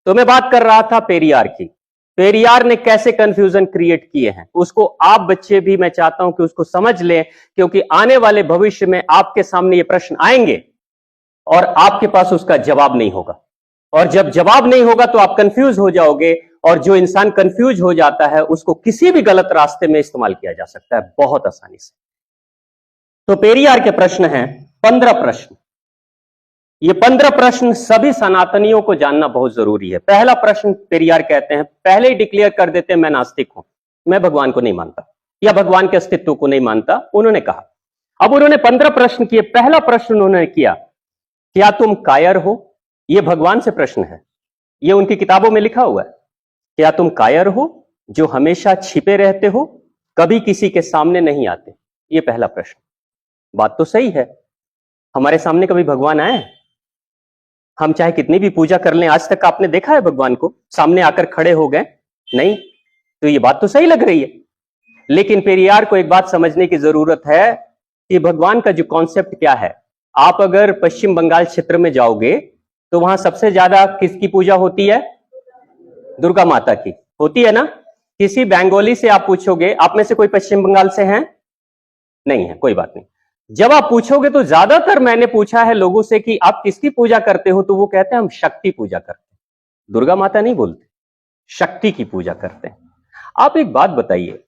तो मैं बात कर रहा था पेरियार की। पेरियार ने कैसे कंफ्यूजन क्रिएट किए हैं, उसको आप बच्चे भी मैं चाहता हूं कि उसको समझ लें, क्योंकि आने वाले भविष्य में आपके सामने ये प्रश्न आएंगे और आपके पास उसका जवाब नहीं होगा। और जब जवाब नहीं होगा तो आप कंफ्यूज हो जाओगे, और जो इंसान कंफ्यूज हो जाता है उसको किसी भी गलत रास्ते में इस्तेमाल किया जा सकता है बहुत आसानी से। तो पेरियार के प्रश्न हैं 15 प्रश्न। ये 15 प्रश्न सभी सनातनियों को जानना बहुत जरूरी है। पहला प्रश्न पेरियार कहते हैं, पहले ही डिक्लेयर कर देते हैं मैं नास्तिक हूं, मैं भगवान को नहीं मानता या भगवान के अस्तित्व को नहीं मानता, उन्होंने कहा। अब उन्होंने 15 प्रश्न किए। पहला प्रश्न उन्होंने किया, क्या तुम कायर हो? यह भगवान से प्रश्न है, यह उनकी किताबों में लिखा हुआ है। क्या तुम कायर हो जो हमेशा छिपे रहते हो, कभी किसी के सामने नहीं आते? यह पहला प्रश्न। बात तो सही है, हमारे सामने कभी भगवान आए? हम चाहे कितनी भी पूजा कर लें, आज तक आपने देखा है भगवान को सामने आकर खड़े हो गए? नहीं। तो ये बात तो सही लग रही है, लेकिन पेरियार को एक बात समझने की जरूरत है कि भगवान का जो कॉन्सेप्ट क्या है। आप अगर पश्चिम बंगाल क्षेत्र में जाओगे तो वहां सबसे ज्यादा किसकी पूजा होती है? दुर्गा माता की होती है ना। किसी बंगाली से आप पूछोगे, आप में से कोई पश्चिम बंगाल से हैं? नहीं है, कोई बात नहीं। जब आप पूछोगे तो ज्यादातर मैंने पूछा है लोगों से कि आप किसकी पूजा करते हो, तो वो कहते हैं हम शक्ति पूजा करते हैं। दुर्गा माता नहीं बोलते, शक्ति की पूजा करते हैं। आप एक बात बताइए,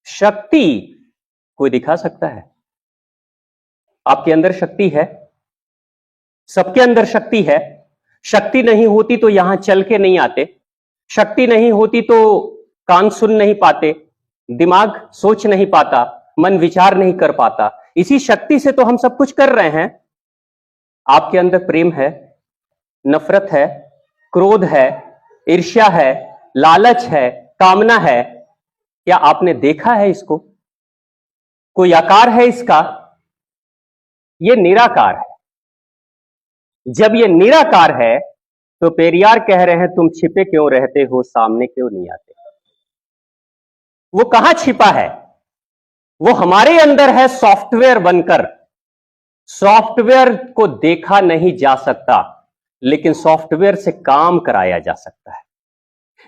शक्ति कोई दिखा सकता है? आपके अंदर शक्ति है, सबके अंदर शक्ति है। शक्ति नहीं होती तो यहां चल के नहीं आते, शक्ति नहीं होती तो कान सुन नहीं पाते, दिमाग सोच नहीं पाता, मन विचार नहीं कर पाता। इसी शक्ति से तो हम सब कुछ कर रहे हैं। आपके अंदर प्रेम है, नफरत है, क्रोध है, ईर्ष्या है, लालच है, कामना है। क्या आपने देखा है इसको? कोई आकार है इसका? यह निराकार है। जब यह निराकार है तो पेरियार कह रहे हैं तुम छिपे क्यों रहते हो, सामने क्यों नहीं आते? वो कहां छिपा है? वो हमारे अंदर है सॉफ्टवेयर बनकर। सॉफ्टवेयर को देखा नहीं जा सकता, लेकिन सॉफ्टवेयर से काम कराया जा सकता है।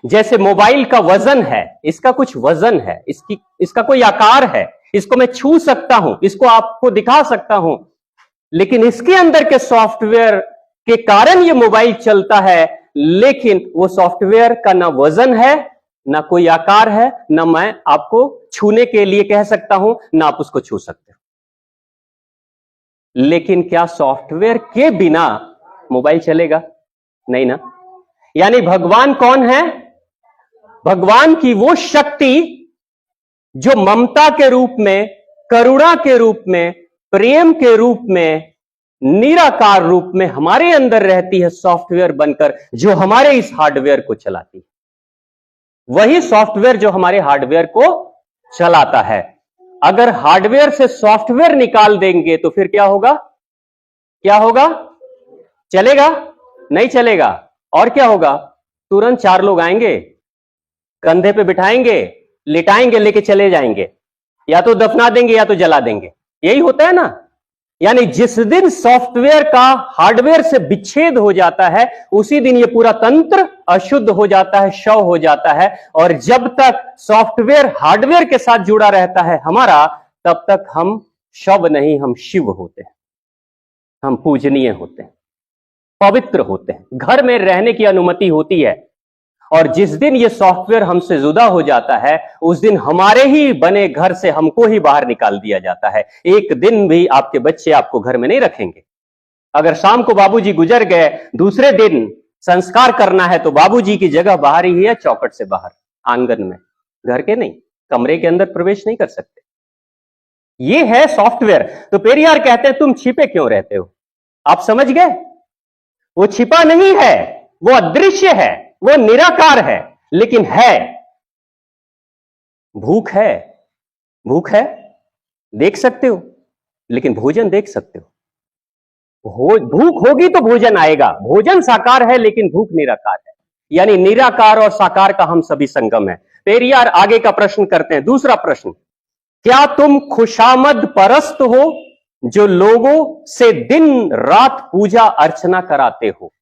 जैसे मोबाइल का वजन है, इसका कुछ वजन है, इसका कोई आकार है, इसको मैं छू सकता हूं, इसको आपको दिखा सकता हूं, लेकिन इसके अंदर के सॉफ्टवेयर के कारण यह मोबाइल चलता है। लेकिन वो सॉफ्टवेयर का ना वजन है, ना कोई आकार है, ना मैं आपको छूने के लिए कह सकता हूं, ना आप उसको छू सकते हो। लेकिन क्या सॉफ्टवेयर के बिना मोबाइल चलेगा? नहीं ना। यानी भगवान कौन है? भगवान की वो शक्ति जो ममता के रूप में, करुणा के रूप में, प्रेम के रूप में, निराकार रूप में हमारे अंदर रहती है सॉफ्टवेयर बनकर, जो हमारे इस हार्डवेयर को चलाती है। वही सॉफ्टवेयर जो हमारे हार्डवेयर को चलाता है। अगर हार्डवेयर से सॉफ्टवेयर निकाल देंगे तो फिर क्या होगा? क्या होगा? चलेगा? नहीं चलेगा। और क्या होगा? तुरंत 4 लोग आएंगे, कंधे पे बिठाएंगे, लिटाएंगे, लेके चले जाएंगे, या तो दफना देंगे या तो जला देंगे। यही होता है ना। यानी जिस दिन सॉफ्टवेयर का हार्डवेयर से विच्छेद हो जाता है, उसी दिन ये पूरा तंत्र अशुद्ध हो जाता है, शव हो जाता है। और जब तक सॉफ्टवेयर हार्डवेयर के साथ जुड़ा रहता है हमारा, तब तक हम शव नहीं, हम शिव होते हैं, हम पूजनीय होते हैं, पवित्र होते हैं, घर में रहने की अनुमति होती है। और जिस दिन ये सॉफ्टवेयर हमसे जुदा हो जाता है, उस दिन हमारे ही बने घर से हमको ही बाहर निकाल दिया जाता है। एक दिन भी आपके बच्चे आपको घर में नहीं रखेंगे। अगर शाम को बाबूजी गुजर गए, दूसरे दिन संस्कार करना है तो बाबूजी की जगह बाहर ही है, चौखट से बाहर, आंगन में, घर के नहीं, कमरे के अंदर प्रवेश नहीं कर सकते। ये है सॉफ्टवेयर। तो पेरियार कहते हैं तुम छिपे क्यों रहते हो? आप समझ गए? वो छिपा नहीं है, वो अदृश्य है, वो निराकार है, लेकिन है। भूख है, भूख है, देख सकते हो, लेकिन भोजन देख सकते हो। भूख होगी तो भोजन आएगा। भोजन साकार है, लेकिन भूख निराकार है। यानी निराकार और साकार का हम सभी संगम है। पेरियार आगे का प्रश्न करते हैं, दूसरा प्रश्न, क्या तुम खुशामद परस्त हो जो लोगों से दिन रात पूजा अर्चना कराते हो?